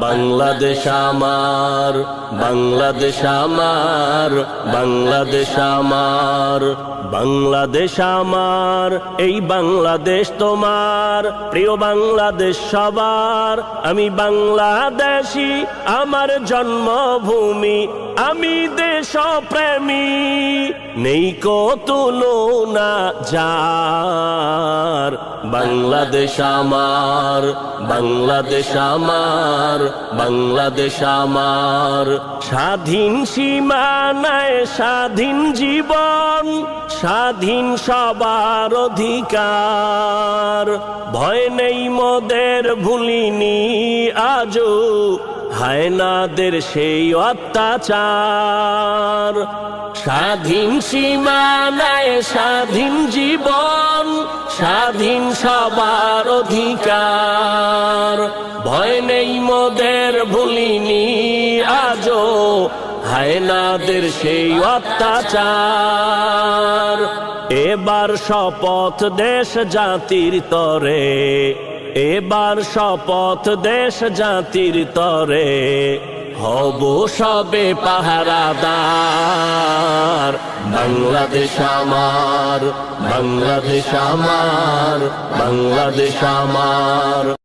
বাংলাদেশ আমার, বাংলাদেশ আমার, বাংলাদেশ আমার, বাংলাদেশ আমার, এই বাংলাদেশ তোমার। প্রিয় বাংলাদেশ সবার, আমি বাংলাদেশী, আমার জন্মভূমি, আমি দেশপ্রেমী, নেই কো তুলনা যার। বাংলাদেশ আমার, বাংলাদেশ আমার, বাংলাদেশ আমার, স্বাধীন সীমানায় স্বাধীন জীবন, স্বাধীন সবার অধিকার। ভয় নেই মোদের, ভুলিনি আজও হায়নাদের সেই অত্যাচার। স্বাধীন সীমানায় স্বাধীন জীবন, স্বাধীন সবার অধিকার। ভয় নেই মোদের, ভুলিনি আজও হায়নাদের সেই অত্যাচার। এবার শপথ দেশ জাতির তরে, এবার শপথ দেশ জাতির তরে, হব সবে পাহারাদার। বাংলাদেশ আমার, বাংলাদেশ আমার, বাংলাদেশ আমার।